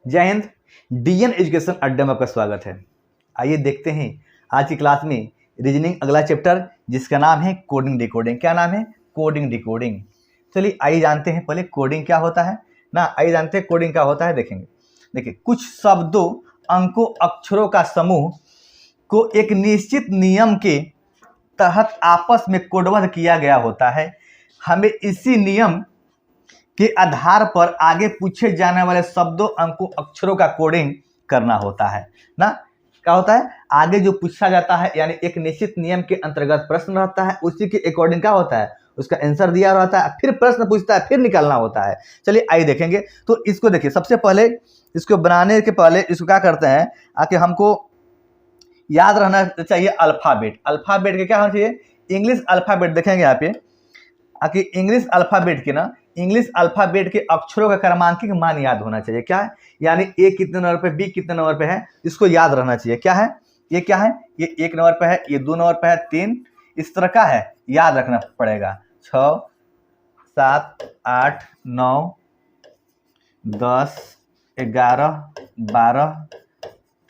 जय Hind. DN education अड्डे में आपका स्वागत है। आइए देखते हैं आज की क्लास में रीजनिंग अगला चैप्टर, जिसका नाम है कोडिंग डिकोडिंग। क्या नाम है? Coding decoding. चलिए आइए जानते हैं पहले कोडिंग क्या होता है ना। आइए जानते हैं कोडिंग क्या होता है। देखेंगे, देखिए, कुछ शब्दों, अंकों, अक्षरों का समूह को एक निश्चित नियम के तहत आपस में कोडबद्ध किया गया होता है। हमें इसी नियम के आधार पर आगे पूछे जाने वाले शब्दों, अंकों, अक्षरों का कोडिंग करना होता है ना। क्या होता है? आगे जो पूछा जाता है, यानी एक निश्चित नियम के अंतर्गत प्रश्न रहता है, उसी के अकॉर्डिंग क्या होता है, उसका आंसर दिया रहता है, फिर प्रश्न पूछता है, फिर निकालना होता है। चलिए आइए देखेंगे। तो इसको देखिए, सबसे पहले इसको बनाने के पहले इसको क्या करते हैं, आके हमको याद रहना चाहिए अल्फाबेट। अल्फाबेट के क्या होना चाहिए? English alphabet. देखेंगे यहाँ पे आके इंग्लिश अल्फाबेट के ना, इंग्लिश अल्फाबेट के अक्षरों का क्रमांकित मान याद होना चाहिए। क्या है? यानी ए कितने नंबर पे, बी कितने नंबर पे है, इसको याद रहना चाहिए। क्या है ये? क्या है ये? 1 नंबर पे है, ये 2 नंबर पे है, 3 इस तरह का है, याद रखना पड़ेगा। 6, 7, 8, 9, 10, 11, 12,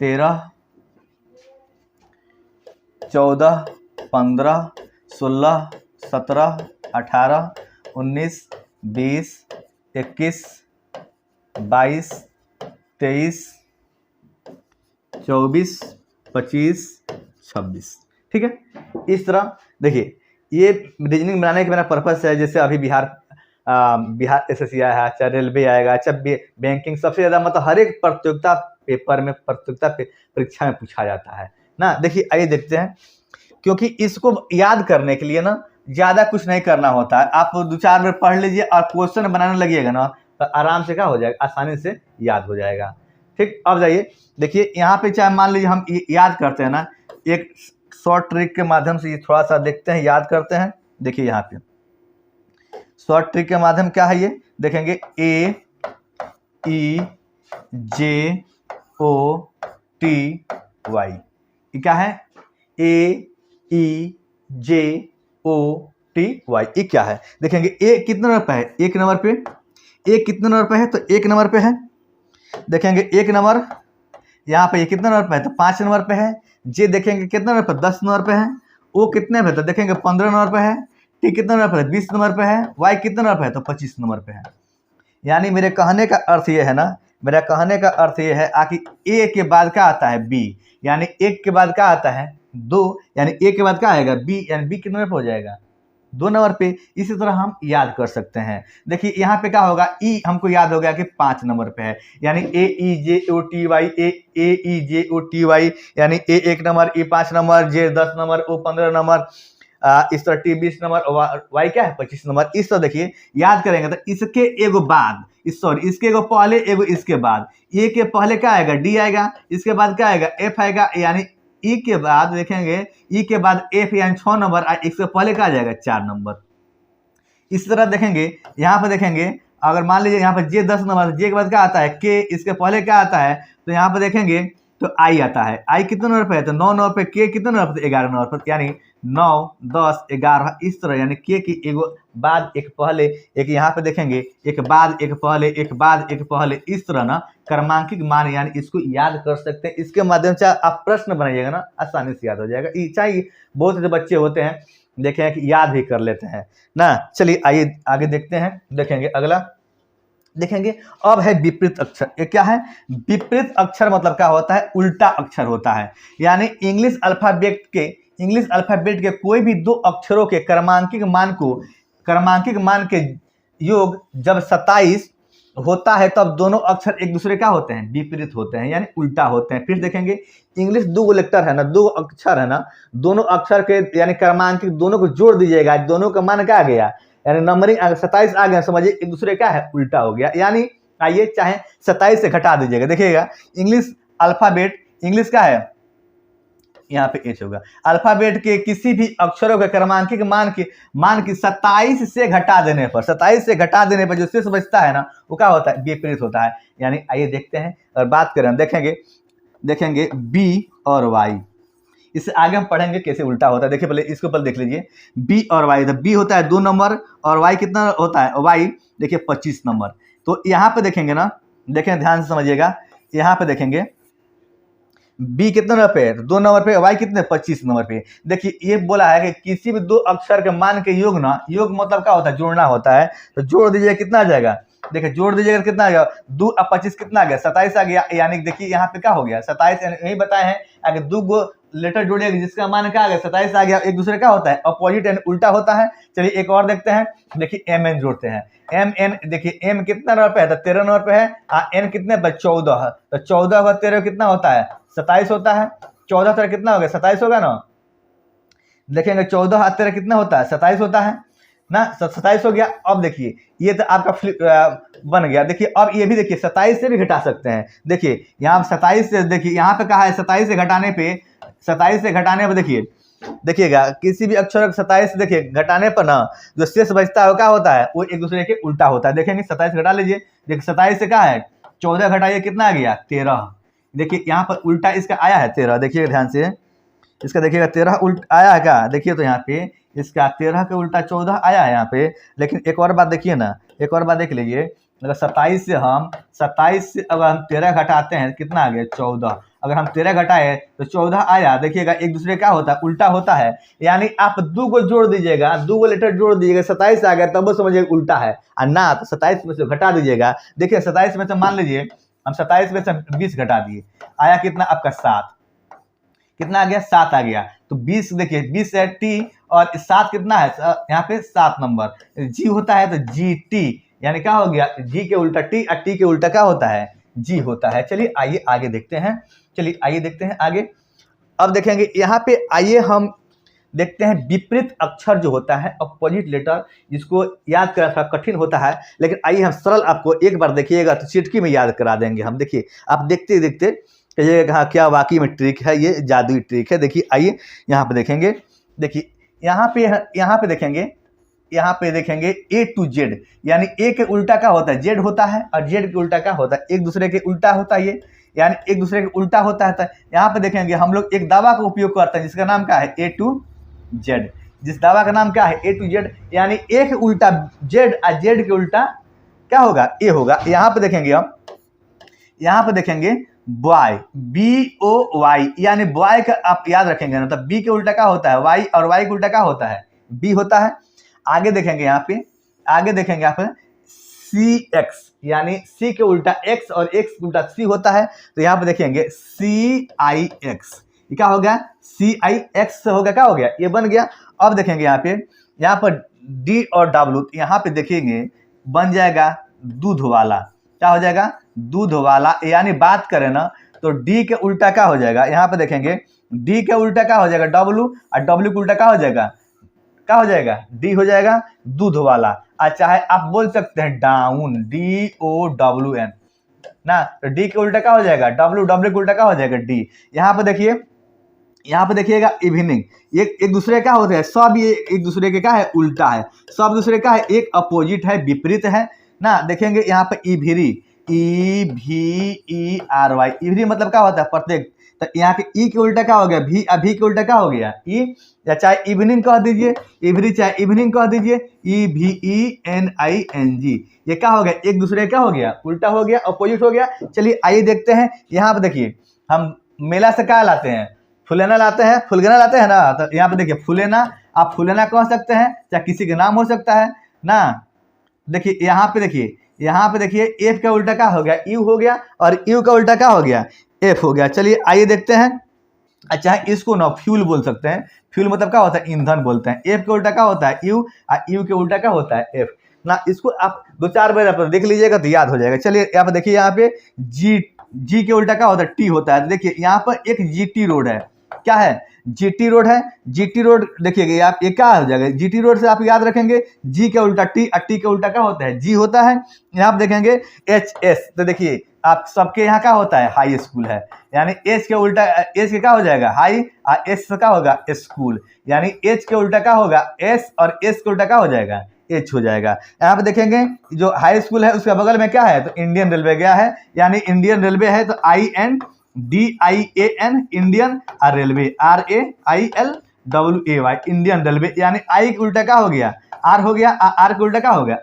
13, 14, 15, 16, 17, 18, 19, 20, 21, 22, 23, 24, 25, 26। ठीक है। इस तरह देखिए, ये रीजनिंग बनाने का मेरा पर्पस है। जैसे अभी बिहार एसएससी आया है, चाहे रेलवे आएगा, चाहे बैंकिंग, सबसे ज़्यादा मतलब हर एक प्रतियोगिता पेपर में, परीक्षा में पूछा जाता है ना। देखिए आइए देखते हैं। क्योंकि इसको याद करने के लिए ना ज़्यादा कुछ नहीं करना होता है। आप 2-4 बार पढ़ लीजिए और क्वेश्चन बनाने लगिएगा ना, तो आराम से क्या हो जाएगा, आसानी से याद हो जाएगा। ठीक। अब जाइए, देखिए यहाँ पे चाहे मान लीजिए हम याद करते हैं ना, एक शॉर्ट ट्रिक के माध्यम से ये थोड़ा सा देखते हैं, याद करते हैं। देखिए यहाँ पे शॉर्ट ट्रिक के माध्यम क्या है, ये देखेंगे A E J O T Y। ये क्या है? A E J O T Y। ये क्या है? देखेंगे ए कितने नंबर पे है? 1 नंबर पे। ए कितने नंबर पे है? तो 1 नंबर पे है। देखेंगे 1 नंबर, यहाँ पे ये कितने नंबर पे है? तो 5 नंबर पे है। जे देखेंगे कितने नंबर पे? 10 नंबर पे है। ओ कितने पे? तो देखेंगे 15 नंबर पे है। टी कितने नंबर पे है? 20 नंबर पे है। वाई कितने नंबर पे है? तो 25 नंबर पे है। यानी मेरे कहने का अर्थ ये है ना, मेरा कहने का अर्थ ये है कि ए के बाद क्या आता है? बी। यानी 1 के बाद क्या आता है? 2। यानी ए के बाद क्या आएगा? बी। यानी बी कितने नंबर पे हो जाएगा? 2 नंबर पे। इसी तरह हम याद कर सकते हैं। देखिए यहाँ पे क्या होगा, ई हमको याद हो गया कि 5 नंबर पे है। यानी ए ई जे ओ टी वाई, ए ई जे ओ टी वाई, यानी ए 1 नंबर, ई 5 नंबर, जे 10 नंबर, ओ 15 नंबर, इस तरह टी 20 नंबर, वाई क्या है? 25 नंबर। इस तरह देखिए याद करेंगे तो इसके एगो बाद, इसके एगो पहले, एगो इसके बाद। ए के पहले क्या आएगा? डी आएगा। इसके बाद क्या आएगा? एफ आएगा। यानी ई के बाद देखेंगे, ई के बाद एफ यानी 6 नंबर, इसके पहले क्या आ जाएगा? 4 नंबर। इस तरह देखेंगे, यहाँ पे देखेंगे, अगर मान लीजिए यहाँ पे जे 10 नंबर, जे के बाद क्या आता है? के। इसके पहले क्या आता है? तो यहाँ पे देखेंगे तो आई आता है। आई कितने नंबर पे है? तो 9 नंबर पे। के कितने नंबर पे? 11 नंबर पर। यानी 9, 10, 11 इस तरह। यानी के की एगो बाद, एक पहले, एक यहाँ पे देखेंगे, एक बाद, एक पहले, एक बाद, एक पहले, इस तरह ना क्रमांकित मान, यानी इसको याद कर सकते हैं। इसके माध्यम से आप प्रश्न बनाइएगा ना, आसानी से याद हो जाएगा। चाहे बहुत से बच्चे होते हैं, देखे हैं कि याद भी कर लेते हैं ना। चलिए आइए आगे देखते हैं। देखेंगे अगला, देखेंगे अब है विपरीत अक्षर। ये क्या है? विपरीत अक्षर मतलब क्या होता है? उल्टा अक्षर होता है। यानी इंग्लिश अल्फाबेट के कोई भी 2 अक्षरों के क्रमांकित मान के योग जब 27 होता है, तब दोनों अक्षर एक दूसरे क्या होते हैं? विपरीत होते हैं, यानी उल्टा होते हैं। फिर देखेंगे इंग्लिश 2 लेटर है ना, 2 अक्षर है ना, दोनों अक्षर के यानी क्रमांकित दोनों को जोड़ दीजिएगा, दोनों का मान क्या आ गया? यानी नंबरिंग 27 आ गया। समझिए एक दूसरे क्या है? उल्टा हो गया। यानी आइए, चाहे 27 से घटा दीजिएगा। देखिएगा इंग्लिश अल्फाबेट, इंग्लिश का है यहाँ पे एच होगा। अल्फाबेट के किसी भी अक्षरों के क्रमांकित मान की 27 से घटा देने पर जो शेष बचता है ना, वो क्या होता है? विपरीत होता है। यानी आइए देखते हैं और बात करें, देखेंगे बी और वाई। इससे आगे हम पढ़ेंगे कैसे उल्टा होता है। देखिए पहले इसको देख लीजिए, बी और वाई। तो बी होता है 2 नंबर और वाई कितना होता है? वाई देखिए 25 नंबर। तो यहाँ पे देखेंगे ना, देखें ध्यान से समझिएगा, यहाँ पे देखेंगे बी कितने नंबर पे है, तो 2 नंबर पे, वाई कितने 25 नंबर पे। देखिए ये बोला है कि किसी भी 2 अक्षर के मान के योग ना, योग मतलब क्या होता है, जोड़ना होता है, तो जोड़ दीजिएगा कितना आ जाएगा, देखिए जोड़ दीजिएगा कितना आ गया, 2 और 25 कितना आ गया 27 आ गया। यानी देखिए यहाँ पे क्या हो गया 27, यही बताए हैं अगर 2 गो लेटर जोड़िएगा जिसका मान क्या आ गया 27 आ गया, एक दूसरे का होता है अपोजिट यानी उल्टा होता है। चलिए एक और देखते हैं, देखिए एम एन जोड़ते हैं, एम एन, देखिए एम कितना नंबर पे है, तो 13 नंबर पे है, एन कितने पर 14 है, तो 14 का 13 कितना होता है 27 होता है, 14 13 कितना हो गया 27 होगा ना, देखेंगे 14 और 13 कितना होता है 27 होता है ना, 27 हो गया। अब देखिए ये तो आपका बन गया। देखिए अब ये भी देखिए 27 से भी घटा सकते हैं, देखिए यहाँ 27 से, देखिए यहाँ पे कहा है 27 से घटाने पे, 27 से घटाने पर देखिए, देखिएगा किसी भी अक्षर 27 से देखिए घटाने पर ना जो शेष बचता है वो क्या होता है, वो एक दूसरे के उल्टा होता है। देखेंगे 27 घटा लीजिए, देखिए 27 से क्या है 14 घटाइए कितना आ गया 13, देखिए यहाँ पर उल्टा इसका आया है 13, देखिएगा ध्यान से इसका, देखिएगा 13 उल्ट आया है क्या, देखिए तो यहाँ पे इसका 13 के उल्टा 14 आया है यहाँ पे। लेकिन एक और बात देखिए ना, एक और बात देख लीजिए, अगर 27 से अगर हम 13 घटाते हैं कितना आ गया 14, अगर हम 13 घटाए तो 14 आया, देखिएगा एक दूसरे क्या होता है उल्टा होता है। यानी आप 2 को जोड़ दीजिएगा, 2 को लेटर जोड़ दीजिएगा, 27 आ गया तब वो समझिए उल्टा है, और ना तो 27 में से घटा दीजिएगा। देखिए 27 में से मान लीजिए हम 27 में से 20 घटा दिए, आया कितना आपका 7, कितना आ गया 7 आ गया। तो 20 देखिए 20 है टी और 7 कितना है यहाँ पे 7 नंबर, जी होता है तो जी टी, यानी क्या हो गया जी के उल्टा टी और टी के उल्टा क्या होता है जी होता है। चलिए आइए आगे देखते हैं, चलिए आइए देखते हैं आगे। अब देखेंगे यहाँ पे आइए हम देखते हैं विपरीत अक्षर जो होता है अपोजिट लेटर, जिसको याद करना थोड़ा कठिन होता है, लेकिन आइए हम सरल आपको एक बार देखिएगा तो चिटकी में याद करा देंगे हम। देखिए आप देखते देखते कहिएगा हाँ क्या वाकई में ट्रिक है, ये जादुई ट्रिक है। देखिए आइए यहाँ पे देखेंगे, देखिए यहाँ पे देखेंगे, यहाँ पे देखेंगे ए टू जेड, यानी ए के उल्टा क्या होता है जेड होता है, और जेड के उल्टा क्या होता है एक दूसरे के उल्टा होता है, ये यानी एक दूसरे के उल्टा होता है। तो यहाँ पे देखेंगे हम लोग एक दावा का उपयोग करते हैं जिसका नाम क्या है ए टू जेड, जिस दावा का नाम क्या है ए टू जेड, यानी ए के उल्टा जेड और जेड के उल्टा क्या होगा ए होगा। यहाँ पे देखेंगे हम, यहाँ पे देखेंगे बॉय बी ओ वाई, यानी बॉय का आप याद रखेंगे ना, तो बी के उल्टा क्या होता है वाई, और वाई के उल्टा क्या होता है बी होता है। आगे देखेंगे यहाँ पे, आगे देखेंगे यहाँ पे सी एक्स, यानी सी के उल्टा एक्स और एक्स के उल्टा सी होता है, तो यहाँ पे देखेंगे सी आई एक्स, ये क्या हो गया सी आई एक्स हो गया, क्या हो गया ये बन गया। अब देखेंगे यहाँ पर डी और डब्ल्यू, यहाँ पे देखेंगे बन जाएगा दूध वाला, क्या हो जाएगा दूध वाला, यानी बात करें ना तो डी के उल्टा क्या हो जाएगा, यहाँ पे देखेंगे डी के उल्टा क्या हो जाएगा डब्ल्यू, और डब्ल्यू के उल्टा क्या हो जाएगा डी हो जाएगा दूध वाला। और चाहे आप बोल सकते हैं down D O W N ना, तो डी के उल्टा क्या हो जाएगा डब्ल्यू, डब्ल्यू के उल्टा क्या हो जाएगा डी। यहाँ पे देखिए, यहाँ पे देखिएगा इवनिंग, ये एक दूसरे का होता है, सब ये एक दूसरे के क्या है उल्टा है, सब दूसरे का है एक अपोजिट है विपरीत है ना। देखेंगे यहाँ पे इवरी ई भी ई आर वाई, इवरी मतलब क्या होता है प्रत्येक, तो यहाँ के ई के उल्टा क्या हो गया भी, अभी के उल्टा क्या हो गया ई, या चाहे इवनिंग कह दीजिए इवरी, चाहे इवनिंग कह दीजिए ई भी E N I N G, ये क्या हो गया एक दूसरे क्या हो गया उल्टा हो गया अपोजिट हो गया। चलिए आइए देखते हैं, यहाँ पे देखिए हम मेला से क्या लाते हैं फुलेना लाते हैं, फुलगना लाते हैं ना, तो यहाँ पे देखिए फुलेना, आप फुलेना कह सकते हैं चाहे किसी के नाम हो सकता है ना। देखिए यहाँ पे देखिए, यहाँ पे देखिए एफ का उल्टा क्या हो गया यू हो गया, और यू का उल्टा क्या हो गया एफ हो गया। चलिए आइए देखते हैं, अच्छा इसको ना फ्यूल बोल सकते हैं, फ्यूल मतलब क्या होता है ईंधन बोलते हैं, एफ के उल्टा क्या होता है यू, और यू के उल्टा क्या होता है एफ ना। इसको आप 2-4 बार देख लीजिएगा तो याद हो जाएगा। चलिए यहाँ पे देखिए, यहाँ पे जी के उल्टा क्या होता है टी होता है, तो देखिए यहाँ पर एक जीटी रोड है, क्या है जीटी रोड है, जीटी रोड देखिएगा आप ये क्या हो जाएगा जीटी रोड से आप याद रखेंगे जी के उल्टा टी, और टी के उल्टा क्या होता है जी होता है। यहाँ पे देखेंगे एच एस, तो देखिए आप सबके यहाँ क्या होता है हाई स्कूल है, यानी एच के उल्टा एच के क्या हो जाएगा हाई, और एस से क्या होगा स्कूल, यानी एच के उल्टा क्या होगा एस, और एस के उल्टा क्या हो जाएगा एच हो जाएगा। यहाँ पे देखेंगे जो हाई स्कूल है उसके बगल में क्या है तो इंडियन रेलवे गया है, यानी इंडियन रेलवे है तो INDIAN इंडियन, और रेलवे RAILWAY इंडियन रेलवे, यानी आई के उल्टा क्या हो गया आर हो गया, आर के उल्टा क्या हो गया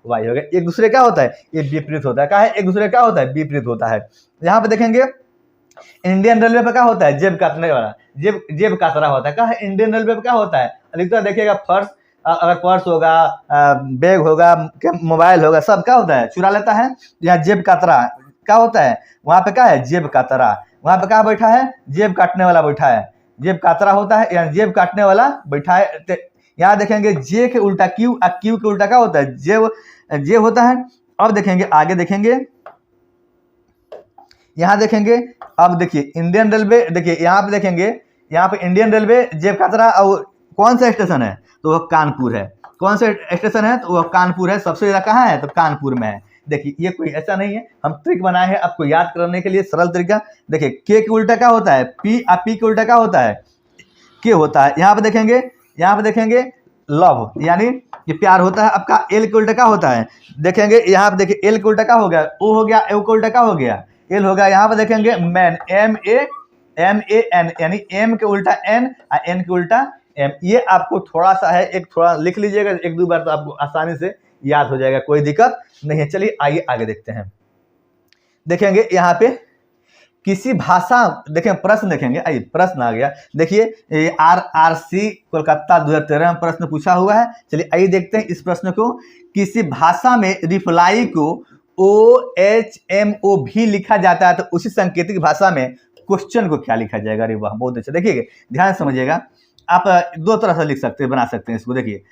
वाई हो गया। एक दूसरे क्या होता है, ये विपरीत होता है। क्या है, एक दूसरे क्या होता है, विपरीत होता है। यहाँ पे देखेंगे इंडियन रेलवे पे क्या होता है, जेब काटने वाला, जेब कातरा होता है। क्या है, इंडियन रेलवे पे क्या होता है, अधिकतर देखिएगा पर्स, अगर पर्स होगा, बैग होगा, मोबाइल होगा, सब क्या होता है, चुरा लेता है। यहाँ जेब कातरा क्या होता है, वहाँ पे क्या है, जेब कातरा। वहाँ पे क्या बैठा है, जेब काटने वाला बैठा है, जेब कातरा होता है, यहाँ जेब काटने वाला बैठा है। यहाँ देखेंगे जे के उल्टा क्यू, क्यू के उल्टा क्या होता है, जेब होता है। अब देखेंगे, आगे देखेंगे, यहाँ देखेंगे, अब देखिए इंडियन रेलवे, देखिए यहाँ पे देखेंगे, यहाँ पे इंडियन रेलवे जेब कातरा, और कौन सा स्टेशन है, तो वह कानपुर है। कौन सा स्टेशन है, तो वह कानपुर है। सबसे ज्यादा कहाँ है, तो कानपुर में है। देखिए ये कोई ऐसा नहीं है, हम ट्रिक बनाए हैं आपको याद करने के लिए, सरल तरीका। देखिए के उल्टा क्या होता है, पी, और पी के उल्टा क्या होता है, के होता है। यहाँ पे देखेंगे लव, यानी ये प्यार होता है आपका। एल के उल्टा क्या होता है, देखेंगे यहाँ पे देखिए एल के उल्टा क्या हो गया, ओ हो गया, ए के उल्टा क्या हो गया, एल हो गया। यहाँ पे देखेंगे मैन, एम ए एन, यानी एम के उल्टा एन, और एन के उल्टा एम। ये आपको थोड़ा सा है, एक थोड़ा लिख लीजिएगा, एक दो बार तो आपको आसानी से याद हो जाएगा, कोई दिक्कत नहीं है। चलिए आइए आगे देखते हैं। देखेंगे यहाँ पे किसी भाषा, देखें प्रश्न देखेंगे, आइए प्रश्न आ गया। देखिए RRC कोलकाता 2013 में प्रश्न पूछा हुआ है। चलिए आइए देखते हैं इस प्रश्न को। किसी भाषा में रिप्लाई को OHMO भी लिखा जाता है, तो उसी सांकेतिक भाषा में क्वेश्चन को क्या लिखा जाएगा। अरे वाह, बहुत अच्छा। देखिए ध्यान समझिएगा, आप दो तरह से लिख सकते हैं, बना सकते हैं इसको। देखिए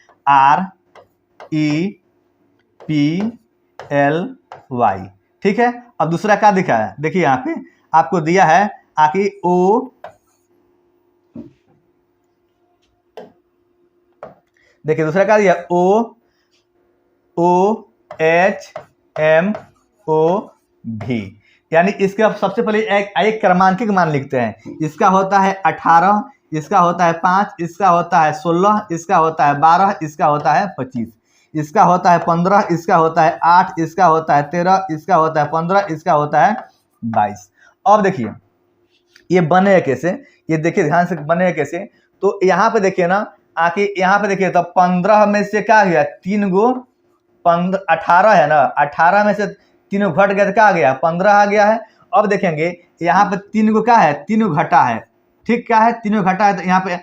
REPLY, ठीक है। अब दूसरा क्या दिखा है, देखिए यहाँ पे आपको दिया है आकि ओ, देखिए दूसरा क्या दिया, OHMO, यानी इसके अब सबसे पहले एक क्रमांकिक मान लिखते हैं। इसका होता है 18, इसका होता है 5, इसका होता है 16, इसका होता है 12, इसका होता है 25, इसका होता है 15, इसका होता है 8, इसका होता है 13, इसका होता है 15, इसका होता है 22। अब देखिए ये बने कैसे, ये देखिए ध्यान से बने कैसे। तो यहाँ पे देखिए ना, आके यहाँ पे देखिए, तो 15 में से क्या गया, 3 गो 18 है ना, 18 में से 3 घट गया तो क्या आ गया, 15 आ गया है। अब देखेंगे यहाँ पे 3 गो क्या है, 3 घटा है, ठीक, क्या है, 3 घटा है। तो यहाँ पे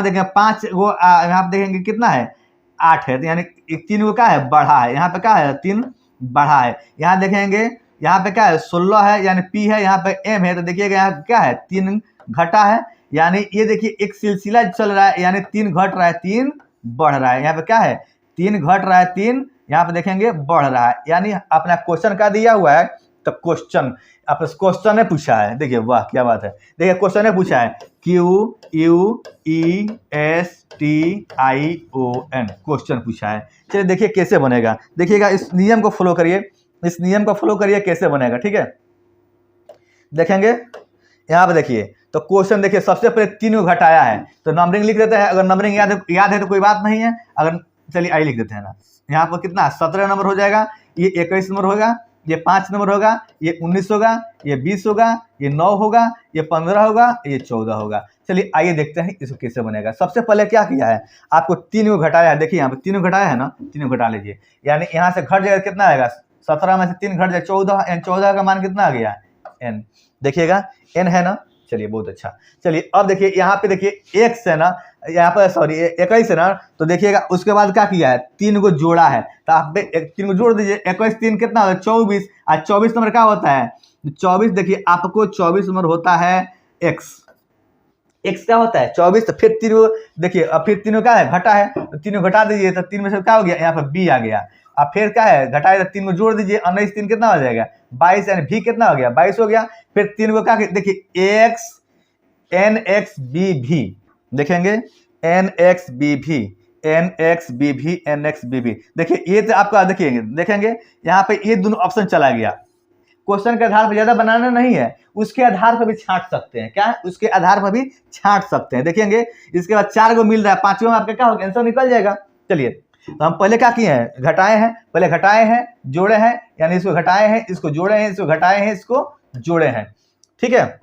देखेंगे 5 गो, यहाँ पे देखेंगे कितना है, 8 है। तो यानी 3 गो क्या है, बढ़ा है। यहाँ पे क्या है, 3 बढ़ा है। यहाँ देखेंगे यहाँ पे क्या है, 16 है, यानी पी है, यहाँ पे एम है। तो देखिएगा यहाँ क्या है, 3 घटा है, यानी ये देखिए एक सिलसिला चल रहा है, यानी 3 घट रहा है, 3 बढ़ रहा है। यहाँ पे क्या है, 3 घट रहा है, 3 यहाँ पे देखेंगे बढ़ रहा है। यानी अपना क्वेश्चन का दिया हुआ है, तो क्वेश्चन आप क्वेश्चन ने पूछा है। देखिए वाह क्या बात है, देखिए क्वेश्चन ने पूछा है QUESTION, क्वेश्चन पूछा है। चलिए देखिए कैसे बनेगा, देखिएगा इस नियम को फॉलो करिए, इस नियम को फॉलो करिए, कैसे बनेगा, ठीक है। देखेंगे यहाँ पे देखिए, तो क्वेश्चन देखिए सबसे पहले 3 को घटाया है, तो नंबरिंग लिख देते हैं। अगर नंबरिंग याद है तो कोई बात नहीं है, अगर चलिए आई लिख देते हैं ना। यहाँ पर कितना 17 नंबर हो जाएगा, ये 21 नंबर होगा, ये 5 नंबर होगा, ये 19 होगा, ये 20 होगा, ये 9 होगा, ये 15 होगा, ये 14 होगा। चलिए आइए देखते हैं इसको कैसे बनेगा। सबसे पहले क्या किया है, आपको 3 को घटाया है। देखिए यहाँ पे 3 को घटाया है ना, 3 को घटा लीजिए, यानी यहाँ से घट जाएगा, कितना आएगा, 17 में से 3 घट जाए 14, एन 14 का मान कितना आ गया, एन, देखिएगा एन है ना। चलिए बहुत अच्छा। चलिए अब देखिए यहाँ पे देखिए एक्स है ना, यहाँ पर सॉरी 21 है ना, तो देखिएगा उसके बाद क्या किया है, 3 को जोड़ा है, तो आप 3 को जोड़ दीजिए, 21 3 कितना होता है, 24, और 24 नंबर क्या होता है, 24, देखिए आपको 24 नंबर होता है एक्स क्या होता है 24। तो फिर 3 को देखिए, अब फिर 3 को क्या है, घटा है, तो 3 को घटा दीजिए, तो 3 में से क्या हो गया, यहाँ पर बी आ गया। अब फिर क्या है, घटाए, तो 3 को जोड़ दीजिए, 19 3 कितना हो जाएगा, 22, यानी भी कितना हो गया, 22 हो गया। फिर 3 को क्या, देखिए एक्स एन एक्स बी भी, देखेंगे एन एक्स बी भी, एन एक्स बी भी, एन एक्स बी भी। देखिए ये तो आपका देखेंगे यहाँ पे ये दोनों ऑप्शन चला गया। क्वेश्चन के आधार पर ज्यादा बनाना नहीं है, उसके आधार पर भी छांट सकते हैं, क्या है, उसके आधार पर भी छांट सकते हैं। देखेंगे इसके बाद 4 को मिल रहा है, 5वें में आपका क्या होगा, आंसर निकल जाएगा। चलिए तो हम पहले क्या किए हैं, घटाए हैं, पहले घटाए हैं, जोड़े हैं, यानी इसको घटाए हैं, इसको जोड़े हैं, इसको घटाए हैं, इसको जोड़े हैं, ठीक है,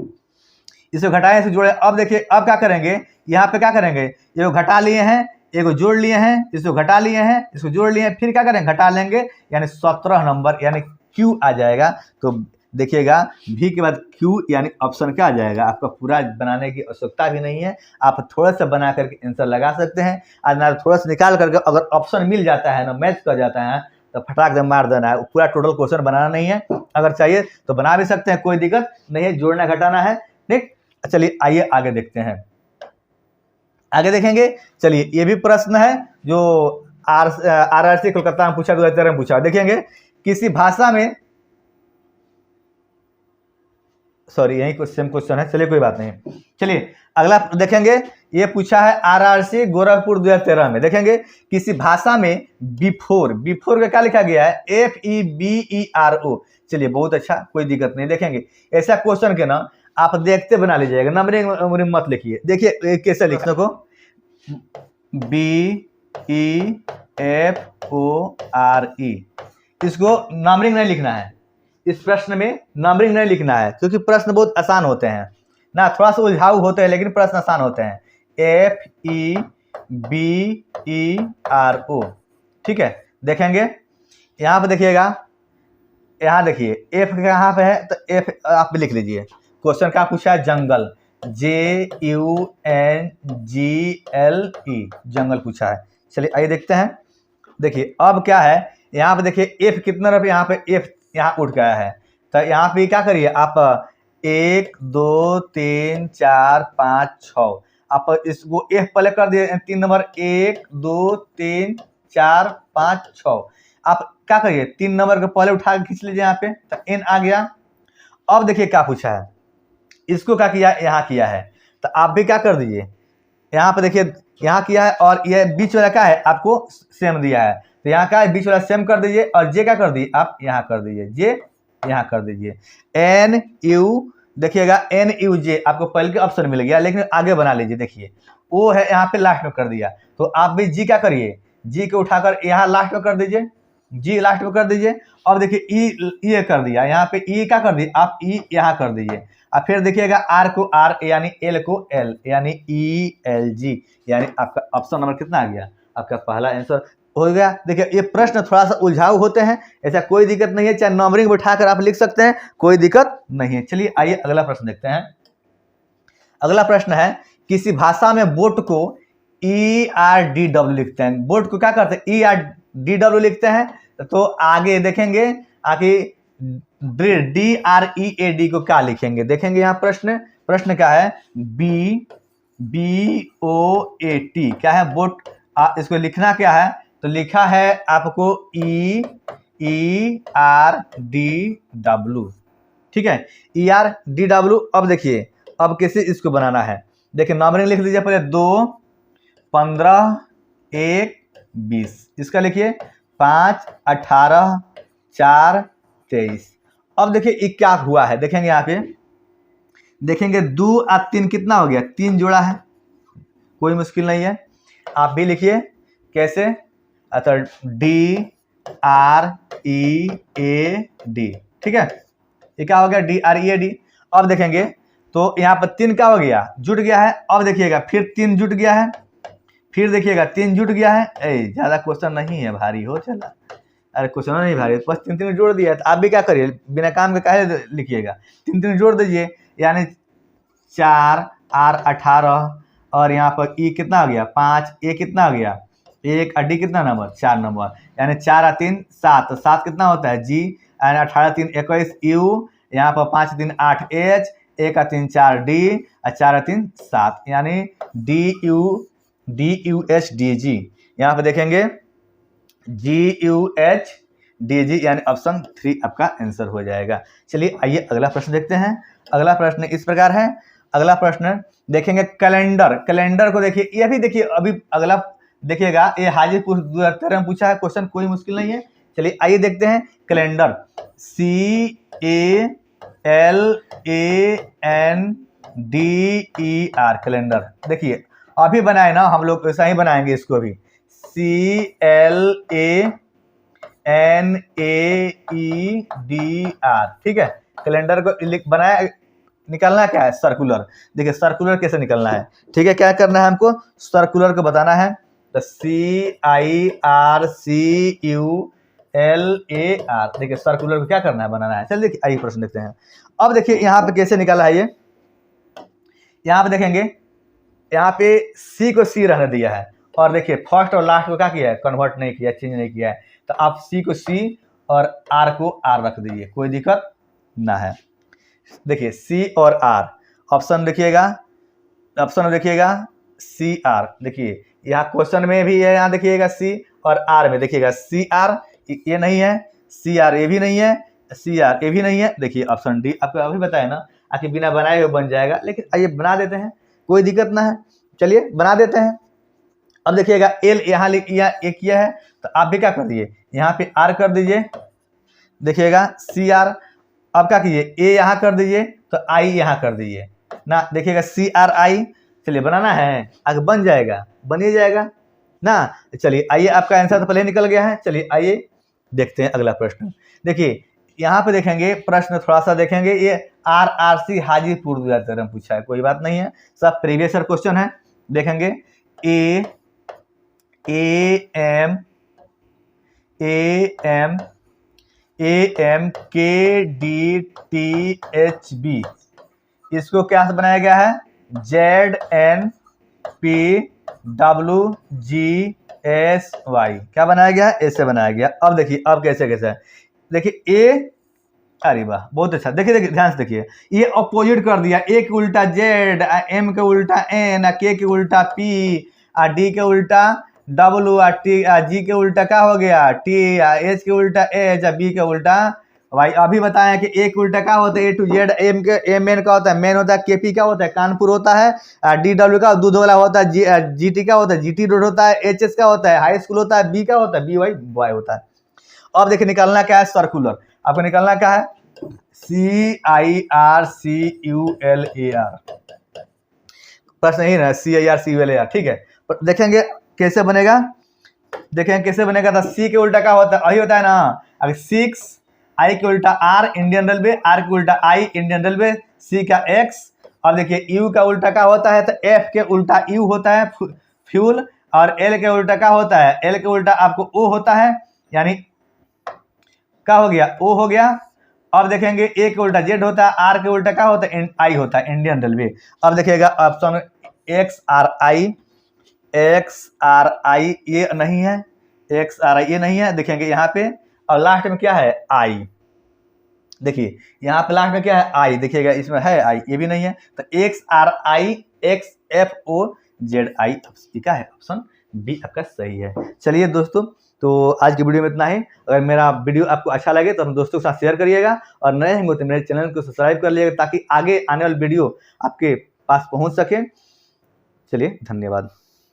इसको घटाए, इसको जोड़े। अब देखिए अब क्या करेंगे, यहाँ पे क्या करेंगे, ये घटा लिए हैं, एक जोड़ लिए हैं, इसको घटा लिए हैं, इसको जोड़ लिए हैं, फिर क्या करें, घटा लेंगे, यानी 17 नंबर यानी क्यू आ जाएगा। तो देखिएगा भी के बाद क्यू यानी ऑप्शन क्या आ जाएगा, आपका पूरा बनाने की आवश्यकता भी नहीं है, आप थोड़ा सा बना करके आंसर लगा सकते हैं। और ना थोड़ा सा निकाल करके अगर ऑप्शन मिल जाता है ना, मैच कर जाता है, तो फटाक से मार देना है, पूरा टोटल क्वेश्चन बनाना नहीं है। अगर चाहिए तो बना भी सकते हैं, कोई दिक्कत नहीं है, जोड़ना घटाना है। ठीक, चलिए आइए आगे देखते हैं, आगे देखेंगे। चलिए ये भी प्रश्न है जो RRC कोलकाता में पूछा, 2013 में पूछा। देखेंगे किसी भाषा में, सॉरी यही सेम क्वेश्चन है, चलिए कोई बात नहीं। चलिए अगला देखेंगे, ये पूछा है RRC गोरखपुर 2013 में। देखेंगे किसी भाषा में बिफोर का क्या लिखा गया है, FEBERO। चलिए बहुत अच्छा, कोई दिक्कत नहीं। देखेंगे ऐसा क्वेश्चन के ना आप देखते बना लीजिएगा, नंबरिंग मत लिखिए। देखिए कैसे लिखने को, BEFORE, इसको नंबरिंग नहीं लिखना है, इस प्रश्न में नंबरिंग नहीं लिखना है, क्योंकि प्रश्न बहुत आसान होते हैं ना, थोड़ा सा उलझाऊ होते हैं लेकिन प्रश्न आसान होते हैं। FEBERO, ठीक है। देखेंगे यहाँ पे, देखिएगा यहाँ देखिए एफ कहाँ पे है, तो एफ आप भी लिख लीजिए। क्वेश्चन क्या पूछा है, जंगल, JUNGLE, जंगल पूछा है। चलिए आइए देखते हैं। देखिए अब क्या है, यहाँ पे देखिए एफ कितना रुपये, यहाँ पे एफ यहाँ उठ गया है, तो यहाँ पे क्या करिए आप 1 2 3 4 5 6, आप इसको एफ पहले कर दिए 3 नंबर, 1 2 3 4 5 6, आप क्या करिए 3 नंबर को पहले उठा के खींच लीजिए यहाँ पे, तो एन आ गया। अब देखिए क्या पूछा है, इसको क्या किया, यहाँ किया है, तो आप भी क्या कर दीजिए, यहाँ पे देखिए यहाँ किया है, और ये बीच वाला क्या है आपको सेम दिया है, तो यहाँ का बीच वाला सेम कर दीजिए, और जे क्या कर दीजिए आप यहाँ कर दीजिए, जे यहाँ कर दीजिए। NU, देखिएगा NUJ आपको पहले के ऑप्शन मिल गया, लेकिन आगे बना लीजिए। देखिए वो है यहाँ पे लास्ट में कर दिया, तो आप भी जी क्या करिए, जी को उठाकर यहाँ लास्ट में कर दीजिए, जी लास्ट में कर दीजिए। अब देखिए ई कर दिया, यहाँ पे ई क्या कर दिए आप, ई यहाँ कर दीजिए। और फिर देखिएगा आर को आर यानी एल को एल यानी ELG, यानी आपका ऑप्शन नंबर कितना आ गया, आपका पहला आंसर हो गया। देखिए ये प्रश्न थोड़ा सा उलझाऊ होते हैं, ऐसा कोई दिक्कत नहीं है, चाहे नंबरिंग बिठाकर आप लिख सकते हैं, कोई दिक्कत नहीं है। चलिए आइए अगला प्रश्न देखते हैं। अगला प्रश्न है, किसी भाषा में बोट को ERDW लिखते हैं, बोट को क्या करते हैं ERDW लिखते हैं, तो आगे देखेंगे आगे DREAD को क्या लिखेंगे। देखेंगे यहाँ प्रश्न क्या है, BOAT क्या है, बोट, इसको लिखना क्या है, तो लिखा है आपको ERDW, ठीक है, ERDW। अब देखिए अब कैसे इसको बनाना है, देखिए नंबरिंग लिख लीजिए, पहले 2 15 1 20, इसका लिखिए 5 18 4 23। अब देखिए ये क्या हुआ है, देखेंगे यहाँ पे, देखेंगे 2 और 3 कितना हो गया, 3 जोड़ा है, कोई मुश्किल नहीं है, आप भी लिखिए कैसे, अच्छा DREAD, ठीक है, ये क्या हो गया DREAD। अब देखेंगे तो यहाँ पर 3 क्या हो गया, जुट गया है। अब देखिएगा फिर 3 जुट गया है, फिर देखिएगा 3 जुट गया है, ज्यादा क्वेश्चन नहीं है, भारी हो चला, अरे क्वेश्चन नहीं भारी, बस 3 जोड़ दिया है। तो आप भी क्या करिए, बिना काम के काहे लिखिएगा, 3 जोड़ दीजिए, यानी 4 R 18, और यहाँ पर ई कितना आ गया 5, ए कितना आ गया 1, डी कितना नंबर 4 नंबर, यानी 4 और 3 7, तो 7 कितना होता है जी, यानी 18 3 21 यू, यहाँ पर 5 3 8 एच, 1 और 3 4 डी, और 4 और 3 7, यानी DUHDG। यहाँ पे देखेंगे GUHDG, यानी ऑप्शन 3 आपका आंसर हो जाएगा। चलिए आइए अगला प्रश्न देखते हैं। अगला प्रश्न इस प्रकार है, अगला प्रश्न देखेंगे कैलेंडर को देखिए, ये भी देखिए अभी अगला देखिएगा, ये हाजीपुर 2013 में पूछा है क्वेश्चन, कोई मुश्किल नहीं है। चलिए आइए देखते हैं कैलेंडर, CALENDER, कैलेंडर। देखिए अभी बनाए ना हम लोग, ऐसा ही बनाएंगे इसको भी, CLANEEDR, ठीक है। कैलेंडर को बनाया, निकालना क्या है, सर्कुलर। देखिए सर्कुलर कैसे निकलना है, ठीक है, क्या करना है हमको, सर्कुलर को बताना है। तो CIRCULAR, देखिए सर्कुलर को क्या करना है, बनाना है। चलिए देखिए आइए प्रश्न देखते हैं। अब देखिए यहाँ पे कैसे निकाला है ये, यहाँ पे देखेंगे, यहाँ पे सी को सी रहने दिया है और देखिए फर्स्ट और लास्ट को क्या किया है, कन्वर्ट नहीं किया, चेंज नहीं किया है। तो आप सी को सी और आर को आर रख दीजिए, कोई दिक्कत ना है। देखिए सी और आर, ऑप्शन देखिएगा, ऑप्शन में देखिएगा सी आर, देखिए यहाँ क्वेश्चन में भी है, यहाँ देखिएगा सी और आर में देखिएगा सी आर, ये नहीं है, सी आर ये भी नहीं है, सी आर ये भी नहीं है। देखिए ऑप्शन डी, आपको अभी बताया ना, आखिर बिना बनाए हुए बन जाएगा, लेकिन आइए बना देते हैं, कोई दिक्कत ना है, चलिए बना देते हैं। अब देखिएगा एल यहाँ एक किया है, तो आप भी क्या कर दीजिए, यहाँ पे आर कर दीजिए, देखिएगा सी आर। अब क्या कीजिए, ए यहाँ कर दीजिए, तो आई यहाँ कर दीजिए ना, देखिएगा सी आर आई। चलिए बनाना है, आगे बन जाएगा, बन ही जाएगा ना। चलिए आइए, आपका आंसर तो पहले निकल गया है। चलिए आइए देखते हैं अगला प्रश्न। देखिए यहाँ पे देखेंगे प्रश्न थोड़ा सा देखेंगे, ये RRC हाजीपुर 2013 में पूछा है, कोई बात नहीं है, सब प्रीवियस ईयर क्वेश्चन है। देखेंगे AMKDTHB, इसको क्या से बनाया गया है, ZNPWGSY, क्या बनाया गया है, ऐसे बनाया गया। अब देखिए अब कैसे कैसे है, देखिए ए, अरे वाह बहुत अच्छा। देखिए देखिए ध्यान से देखिए, ये अपोजिट कर दिया, ए के उल्टा जेड, एम के उल्टा एन, के के उल्टा पी, डी के उल्टा डब्ल्यू, टी, जी के उल्टा क्या हो गया टी, एच के उल्टा एच, बी के उल्टा भाई। अभी बताएं कि ए के उल्टा क्या होता है, ए टू जेड, एम के एम एन का होता है मैन होता है, के पी क्या होता है कानपुर होता है, डी डब्ल्यू का दूध वाला होता है, जी टी क्या होता है जीटी रोड होता है, एच एस का होता है हाई स्कूल होता है, बी क्या होता है बी वाई बॉय होता है। अब देखिए निकालना क्या है, सर्कुलर, आपको निकालना क्या है, CIRCULAR, प्रश्न यही ना CIRCULAR, ठीक है। देखेंगे कैसे बनेगा, देखेंगे कैसे बनेगा। तो सी के उल्टा क्या होता है, यही होता है ना, अगर 6, आई के उल्टा आर इंडियन रेलवे, आर के उल्टा आई इंडियन रेलवे, सी का एक्स। अब देखिए यू का उल्टा क्या होता है, तो एफ के उल्टा यू होता है फ्यूल, और एल के उल्टा क्या होता है, एल के उल्टा आपको ओ होता है, यानी क्या हो गया, ओ हो गया। अब देखेंगे ए के उल्टा जेड होता है, आर के उल्टा क्या होता है, आई होता है इंडियन रेलवे। अब देखिएगा ऑप्शन XRI, ये नहीं है, XRI ये नहीं है, देखेंगे यहाँ पे। और लास्ट में क्या है, आई, देखिए यहाँ पे लास्ट में क्या है, आई, देखिएगा इसमें है आई, ये भी नहीं है। तो XRIXFOZI, क्या है ऑप्शन बी आपका सही है। चलिए दोस्तों, तो आज की वीडियो में इतना ही। अगर मेरा वीडियो आपको अच्छा लगे तो अपने दोस्तों के साथ शेयर करिएगा, और नए होंगे तो मेरे चैनल को सब्सक्राइब कर लीजिएगा, ताकि आगे आने वाली वीडियो आपके पास पहुंच सके। चलिए धन्यवाद।